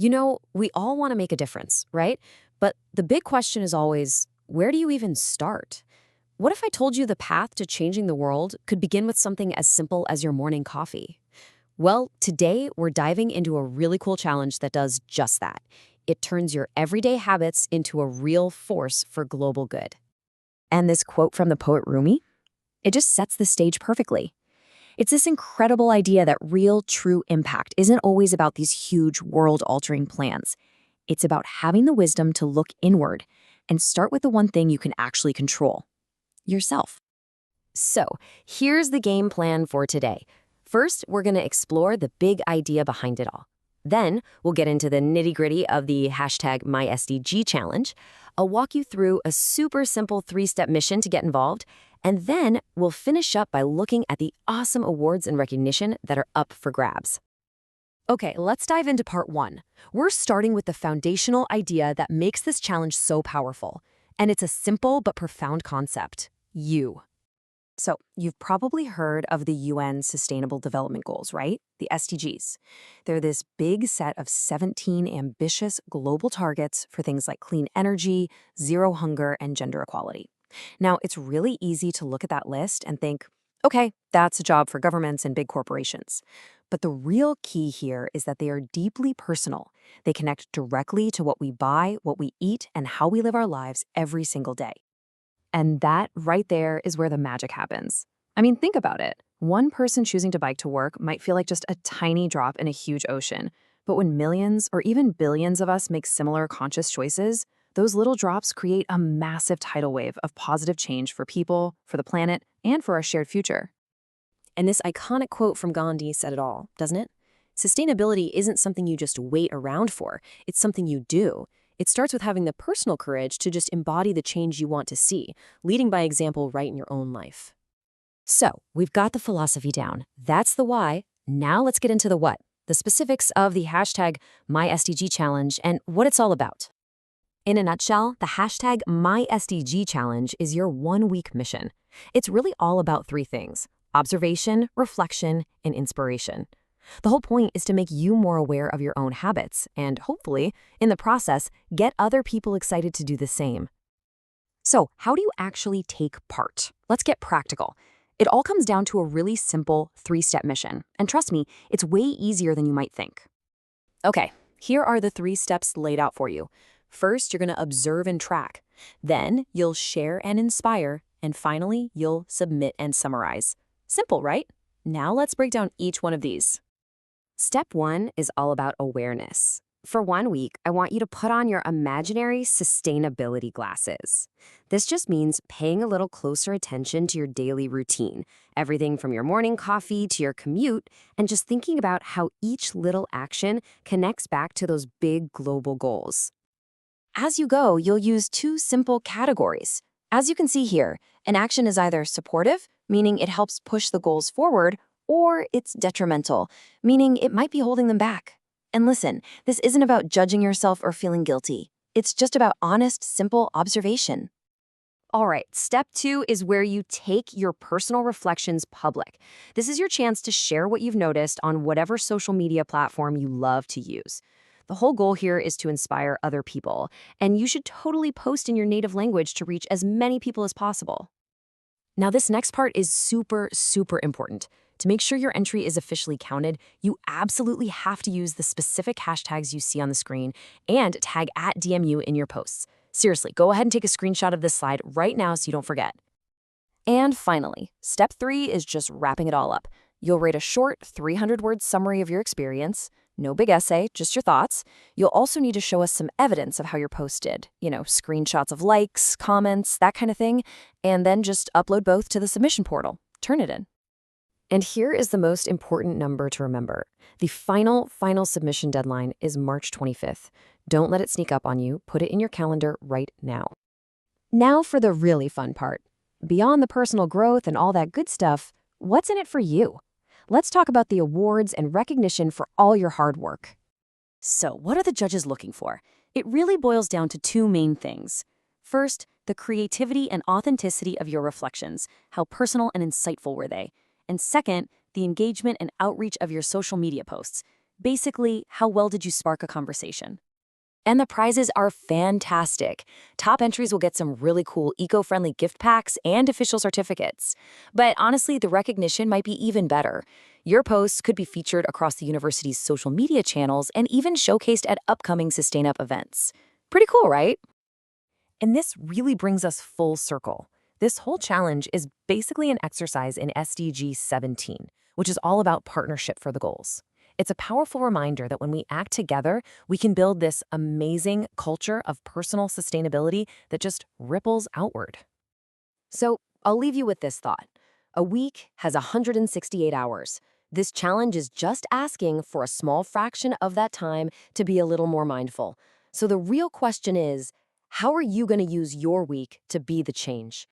We all want to make a difference, right? But the big question is always, where do you even start? What if I told you the path to changing the world could begin with something as simple as your morning coffee? Well, today we're diving into a really cool challenge that does just that. It turns your everyday habits into a real force for global good. And this quote from the poet Rumi, it just sets the stage perfectly. It's this incredible idea that real, true impact isn't always about these huge, world-altering plans. It's about having the wisdom to look inward and start with the one thing you can actually control: yourself. So, here's the game plan for today. First, we're going to explore the big idea behind it all. Then, we'll get into the nitty-gritty of the #MySDG challenge. I'll walk you through a super simple 3-step mission to get involved, and then we'll finish up by looking at the awesome awards and recognition that are up for grabs. Okay, let's dive into part 1. We're starting with the foundational idea that makes this challenge so powerful, and it's a simple but profound concept: you. So, you've probably heard of the UN Sustainable Development Goals, right? The SDGs. They're this big set of 17 ambitious global targets for things like clean energy, zero hunger, and gender equality. Now, it's really easy to look at that list and think, okay, that's a job for governments and big corporations. But the real key here is that they are deeply personal. They connect directly to what we buy, what we eat, and how we live our lives every single day. And that right there is where the magic happens. I mean, think about it. One person choosing to bike to work might feel like just a tiny drop in a huge ocean. But when millions or even billions of us make similar conscious choices, those little drops create a massive tidal wave of positive change for people, for the planet, and for our shared future. And this iconic quote from Gandhi said it all, doesn't it? Sustainability isn't something you just wait around for. It's something you do. It starts with having the personal courage to just embody the change you want to see, leading by example right in your own life. So, we've got the philosophy down. That's the why. Now let's get into the what, the specifics of the #MySDG challenge and what it's all about. In a nutshell, the #MySDG challenge is your 1-week mission. It's really all about 3 things: observation, reflection, and inspiration. The whole point is to make you more aware of your own habits and, hopefully, in the process, get other people excited to do the same. So, how do you actually take part? Let's get practical. It all comes down to a really simple 3-step mission. And trust me, it's way easier than you might think. Okay, here are the 3 steps laid out for you. First, you're going to observe and track. Then, you'll share and inspire. And finally, you'll submit and summarize. Simple, right? Now let's break down each one of these. Step 1 is all about awareness. For 1 week, I want you to put on your imaginary sustainability glasses. This just means paying a little closer attention to your daily routine, everything from your morning coffee to your commute, and just thinking about how each little action connects back to those big global goals. As you go, you'll use 2 simple categories. As you can see here, an action is either supportive, meaning it helps push the goals forward, or it's detrimental, meaning it might be holding them back. And listen, this isn't about judging yourself or feeling guilty. It's just about honest, simple observation. All right, step 2 is where you take your personal reflections public. This is your chance to share what you've noticed on whatever social media platform you love to use. The whole goal here is to inspire other people, and you should totally post in your native language to reach as many people as possible. Now, this next part is super, super important. To make sure your entry is officially counted, you absolutely have to use the specific hashtags you see on the screen and tag @DMU in your posts. Seriously, go ahead and take a screenshot of this slide right now so you don't forget. And finally, step 3 is just wrapping it all up. You'll write a short 300-word summary of your experience. No big essay, just your thoughts. You'll also need to show us some evidence of how you're posted. Screenshots of likes, comments, that kind of thing. And then just upload both to the submission portal. Turn it in. And here is the most important number to remember. The final submission deadline is March 25th. Don't let it sneak up on you. Put it in your calendar right now. Now for the really fun part. Beyond the personal growth and all that good stuff, what's in it for you? Let's talk about the awards and recognition for all your hard work. So, what are the judges looking for? It really boils down to 2 main things. First, the creativity and authenticity of your reflections. How personal and insightful were they? And second, the engagement and outreach of your social media posts. Basically, how well did you spark a conversation? And the prizes are fantastic. Top entries will get some really cool eco-friendly gift packs and official certificates. But honestly, the recognition might be even better. Your posts could be featured across the university's social media channels and even showcased at upcoming SustainUp events. Pretty cool, right? And this really brings us full circle. This whole challenge is basically an exercise in SDG 17, which is all about partnership for the goals. It's a powerful reminder that when we act together, we can build this amazing culture of personal sustainability that just ripples outward. So I'll leave you with this thought. A week has 168 hours. This challenge is just asking for a small fraction of that time to be a little more mindful. So the real question is, how are you going to use your week to be the change?